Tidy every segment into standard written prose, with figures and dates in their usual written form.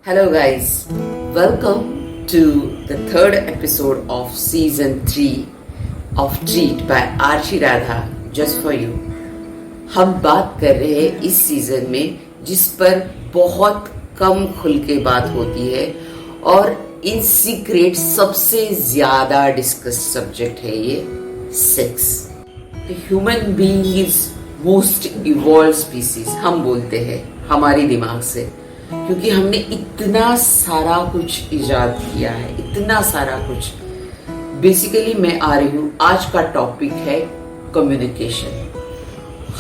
Hello, guys. Welcome to the third episode of season 3 of Treat by Archie Radha just for you. हम बात कर रहे हैं इस सीजन में जिस पर बहुत कम खुल के बात होती है और इन सीक्रेट सबसे ज्यादा डिस्कस सब्जेक्ट है ये sex. Human being is most evolve species हम बोलते हैं हमारी दिमाग से, क्योंकि हमने इतना सारा कुछ इजाद किया है, इतना सारा कुछ. बेसिकली मैं आ रही हूँ, आज का टॉपिक है communication.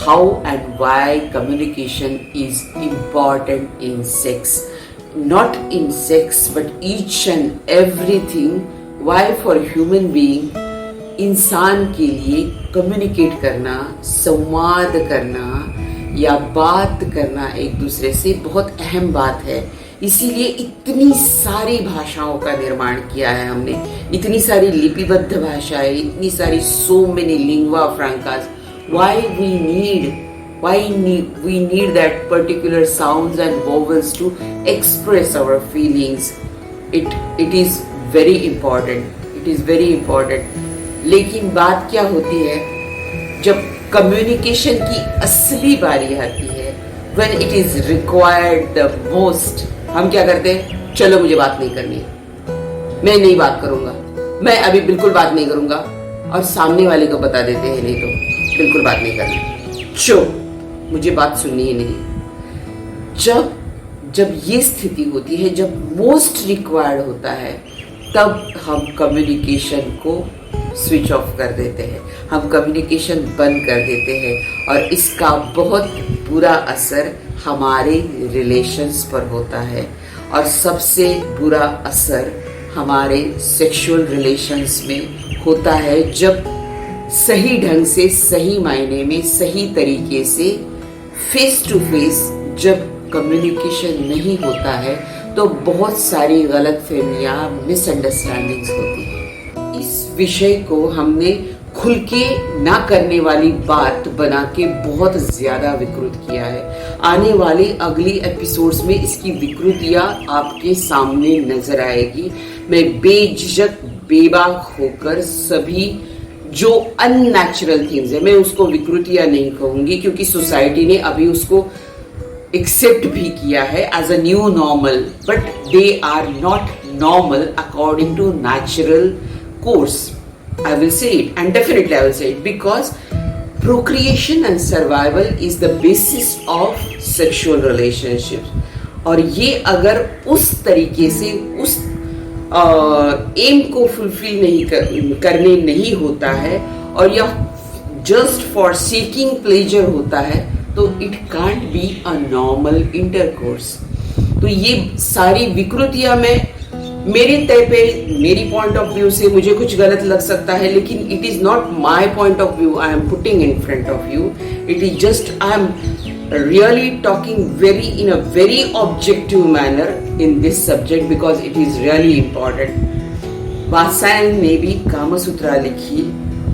How and why communication is important in sex, not in sex but each and everything. Why for human being, इंसान के लिए कम्युनिकेट करना, संवाद करना या बात करना एक दूसरे से बहुत अहम बात है. इसीलिए इतनी सारी भाषाओं का निर्माण किया है हमने, इतनी सारी लिपिबद्ध भाषाएं, इतनी सारी so many lingua francas. Why we need that particular sounds and vowels to express our feelings. It is very important. लेकिन बात क्या होती है जब कम्युनिकेशन की असली बारी आती है, when it is required the most, हम क्या करते हैं? चलो मुझे बात नहीं करनी है, मैं नहीं बात करूंगा, मैं अभी बिल्कुल बात नहीं करूंगा, और सामने वाले को बता देते हैं नहीं तो बिल्कुल बात नहीं करनी, मुझे बात सुननी ही नहीं. जब ये स्थिति होती है, जब मोस्ट रिक्वायर्ड होता है, तब हम कम्युनिकेशन को स्विच ऑफ कर देते हैं, हम कम्युनिकेशन बंद कर देते हैं, और इसका बहुत बुरा असर हमारे रिलेशंस पर होता है. और सबसे बुरा असर हमारे सेक्सुअल रिलेशंस में होता है जब सही ढंग से, सही मायने में, सही तरीके से फेस टू फेस जब कम्युनिकेशन नहीं होता है, तो बहुत सारी गलतफहमियां, मिसअंडरस्टैंडिंग्स होती है. इस विषय को हमने खुल के ना करने वाली बात बना के बहुत ज्यादा विकृत किया है. आने वाले अगली एपिसोड्स में इसकी विकृतियां आपके सामने नजर आएगी. मैं बेझिझक, बेबाक होकर सभी जो अननेचुरल थिंग्स है, मैं उसको विकृतियां नहीं कहूंगी, क्योंकि सोसाइटी ने अभी उसको एक्सेप्ट भी किया है as a new normal, but they are not normal according to natural course. I will say it, and definitely I will say it, because procreation and survival is the basis of sexual relationships. और ये अगर उस तरीके से उस M को fulfil करने नहीं होता है, और या जस्ट फॉर सीकिंग प्लेजर होता है, तो it can't be a normal intercourse. तो ये सारी विकृतियां मेरे तय पे, मेरी पॉइंट ऑफ व्यू से मुझे कुछ गलत लग सकता है, लेकिन it is not my point of view I am putting in front of you. It is just I am really talking in a very objective manner in this subject, because it is really important. Vatsyayana ने भी कामसूत्रा लिखी,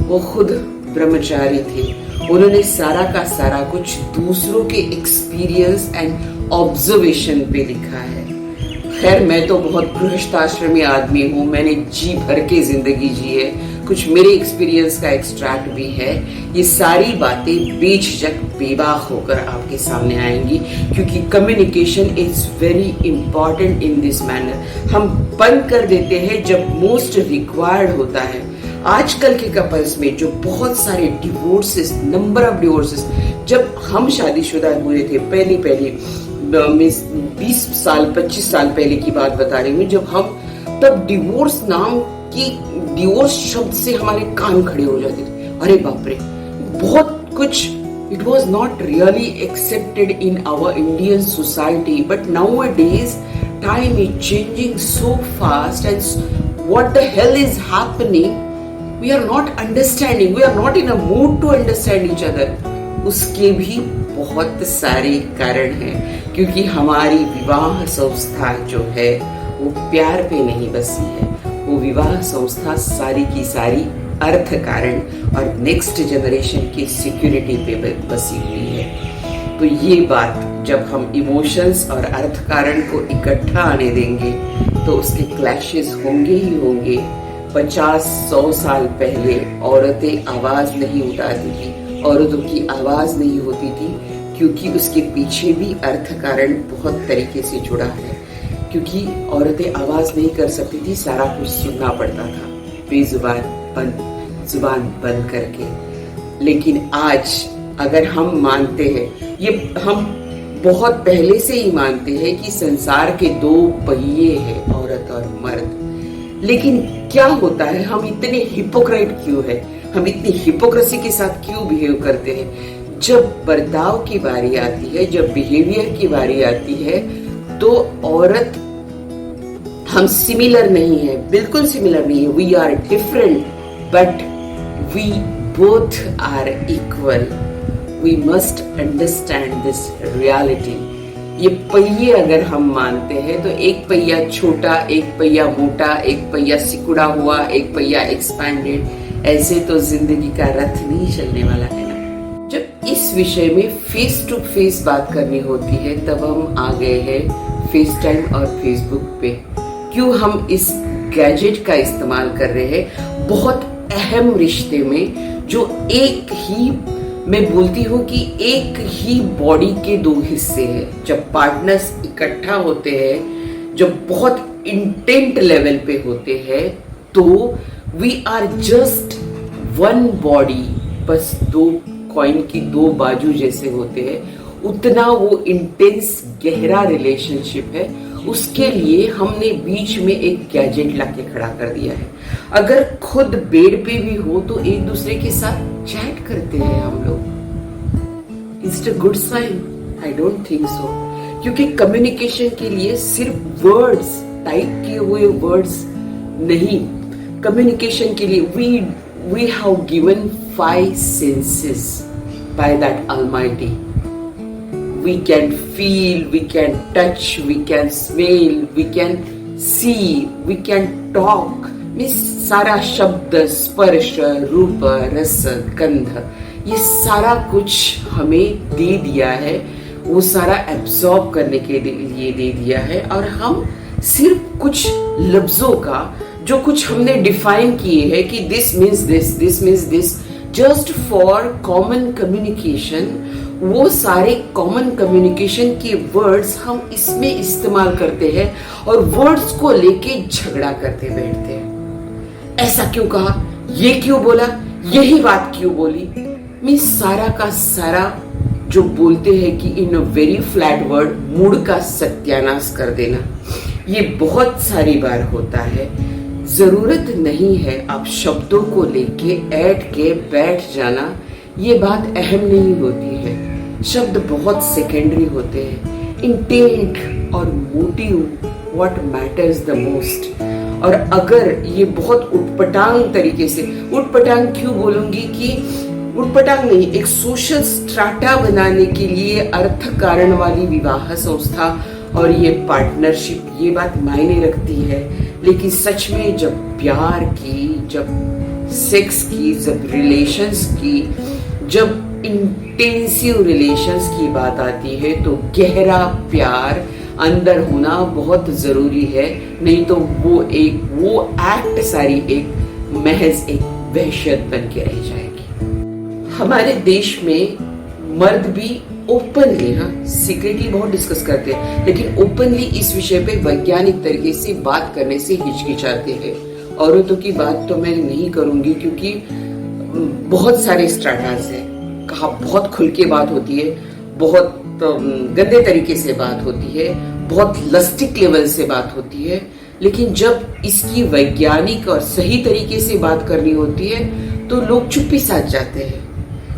वो खुद ब्रह्मचारी थे. उन्होंने सारा का सारा कुछ दूसरों के एक्सपीरियंस एंड ऑब्जर्वेशन पे लिखा है. खैर, मैं तो बहुत गृहस्थाश्रमी आदमी हूँ, मैंने जी भर के जिंदगी जी है, कुछ मेरे एक्सपीरियंस का एक्सट्रैक्ट भी है. ये सारी बातें बेझिझक, बेबाक होकर आपके सामने आएंगी, क्योंकि communication is very important in this manner. हम बंद कर देते हैं जब मोस्ट रिक्वायर्ड होता है. आजकल के कपल्स में जो बहुत सारे डिवोर्सेस, नंबर ऑफ डिवोर्सेस, जब हम शादीशुदा हुए थे, पहली 20 साल 25 साल पहले की बात बता रही हूँ, जब हम तब डिवोर्स नाम की, डिवोर्स शब्द से हमारे कान खड़े हो जाते थे. अरे बाप रे, बहुत कुछ, it was not really accepted in our Indian society. But nowadays time is changing so fast, and what the hell is happening, we are not understanding, we are not in a mood to understand each other. उसके भी बहुत सारे कारण हैं, क्योंकि हमारी विवाह संस्था जो है वो प्यार पे नहीं बसी है, वो विवाह संस्था सारी की सारी अर्थ कारण और नेक्स्ट जनरेशन की सिक्योरिटी पे बसी हुई है। तो ये बात जब हम इमोशंस और अर्थ कारण को इकट्ठा आने देंगे तो उसके क्लैशेस होंगे ही होंगे। 50-100 साल पहले औरतें आवाज नहीं उठाती थी, औरतों की आवाज नहीं होती थी, क्योंकि उसके पीछे भी अर्थ कारण बहुत तरीके से जुड़ा है। क्योंकि औरतें आवाज नहीं कर सकती थी, सारा कुछ सुनना पड़ता था जुबान बंद करके। लेकिन आज अगर हम मानते हैं, ये हम बहुत पहले से ही मानते हैं कि संसार के 2 पहिए हैं, औरत और मर्द। लेकिन क्या होता है, हम इतने हिपोक्राइट क्यों है, हम इतनी हिपोक्रेसी के साथ क्यों बिहेव करते हैं? जब बर्ताव की बारी आती है, जब बिहेवियर की बारी आती है, तो औरत हम सिमिलर नहीं है, बिल्कुल सिमिलर नहीं है। We are different but we both are equal. We must understand this reality. ये पहिए अगर हम मानते हैं तो एक पहिया छोटा, एक पहिया मोटा, एक पहिया सिकुड़ा हुआ, एक पहिया एक्सपैंडेड, ऐसे तो जिंदगी का रथ नहीं चलने वाला है ना। जब इस विषय में फेस टू फेस बात करनी होती है तब हम आ गए हैं फेस टाइम और फेसबुक पे। क्यों हम इस गैजेट का इस्तेमाल कर रहे हैं बहुत अहम रिश्ते में, जो एक ही, मैं बोलती हूँ कि एक ही बॉडी के 2 हिस्से हैं। जब पार्टनर्स इकट्ठा होते हैं, जब बहुत इंटेंट लेवल पे होते हैं, तो वी आर जस्ट 1 बॉडी, बस 2 कॉइन की 2 बाजू जैसे होते हैं। उतना वो इंटेंस गहरा रिलेशनशिप है, उसके लिए हमने बीच में एक गैजेट लाके खड़ा कर दिया है। अगर खुद बेड पे भी हो तो एक दूसरे के साथ चैट करते हैं हम लोग। It's a good sign? I don't think so. क्योंकि कम्युनिकेशन के लिए सिर्फ वर्ड्स, टाइप किए हुए वर्ड्स नहीं, कम्युनिकेशन के लिए we have given 5 senses by that Almighty. We can feel, we can touch, we can smell, we can see, we can talk. सारा शब्द, स्पर्श, रूप, रस, गंध, ये सारा कुछ हमें दे दिया है, वो सारा एब्सॉर्ब करने के लिए दे दिया है। और हम सिर्फ कुछ लफ्जों का, जो कुछ हमने डिफाइन किए हैं कि this means this, just for common communication, वो सारे कॉमन कम्युनिकेशन के वर्ड्स हम इसमें इस्तेमाल करते हैं और वर्ड्स को लेके झगड़ा करते बैठते हैं। ऐसा क्यों कहा, ये क्यों बोला, यही बात क्यों बोली। मैं सारा का सारा जो बोलते हैं कि in a very flat word, mood का सत्यानाश कर देना, ये बहुत सारी बार होता है। जरूरत नहीं है आप शब्दों को लेके ऐड के बैठ जाना, ये बात अहम नहीं होती है। शब्द बहुत सेकेंडरी होते हैं। इंटेंट और motive what matters the most. और अगर ये बहुत उटपटांग तरीके से, उटपटांग क्यों बोलूंगी कि उटपटांग नहीं, एक सोशल स्ट्राटा बनाने के लिए अर्थ कारण वाली विवाह संस्था और ये पार्टनरशिप, ये बात मायने रखती है। लेकिन सच में जब प्यार की, जब सेक्स की, जब रिलेशंस की, जब इंटेंसिव रिलेशंस की बात आती है तो गहरा प्यार अंदर होना बहुत जरूरी है। नहीं तो वो एक्ट सारी एक महज एक वहशत बन के रह जाएगी। हमारे देश में मर्द भी ओपनली, हाँ सीक्रेटली बहुत डिस्कस करते हैं, लेकिन ओपनली इस विषय पे वैज्ञानिक तरीके से बात करने से हिचकिचाते हैं। औरतों की बात तो मैं नहीं करूंगी क्योंकि बहुत सारे स्ट्रैटास हैं, कहा बहुत खुल के बात होती है, बहुत गंदे तरीके से बात होती है, बहुत लस्टिक लेवल से बात होती है। लेकिन जब इसकी वैज्ञानिक और सही तरीके से बात करनी होती है तो लोग चुप्पी साध जाते हैं।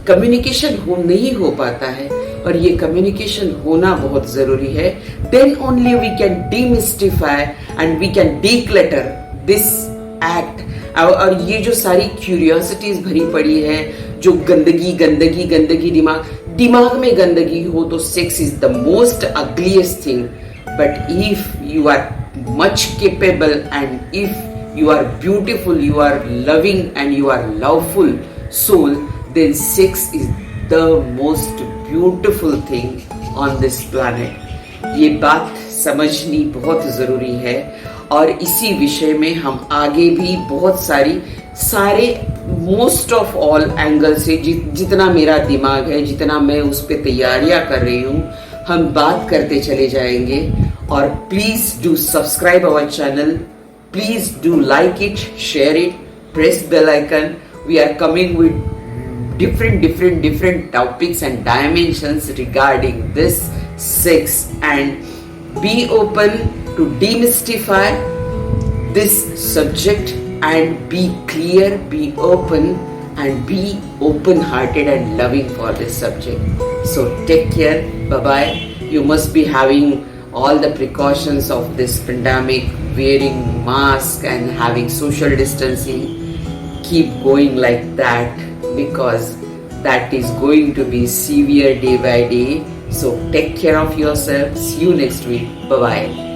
कम्युनिकेशन नहीं हो पाता है और ये कम्युनिकेशन होना बहुत जरूरी है। Then only we can demystify and we can declutter this act. और ये जो सारी क्यूरियोसिटीज भरी पड़ी है, जो गंदगी दिमाग में गंदगी हो तो sex is the most ugliest thing. But if you are much capable and if you are beautiful, you are loving, and you are loveful soul, then sex is the most beautiful thing on this planet. ये बात समझनी बहुत ज़रूरी है और इसी विषय में हम आगे भी बहुत सारे मोस्ट ऑफ ऑल एंगल से जितना मेरा दिमाग है, जितना मैं उस पर तैयारियां कर रही हूँ, हम बात करते चले जाएंगे. और please do subscribe our channel, please do like it, share it, press bell icon. We are coming with different topics and dimensions regarding this sex, and be open to demystify this subject and be clear, be open, and be open-hearted and loving for this subject. So take care, bye-bye. You must be having all the precautions of this pandemic, wearing mask and having social distancing. Keep going like that, because that is going to be severe day by day. So take care of yourself. See you next week. Bye bye.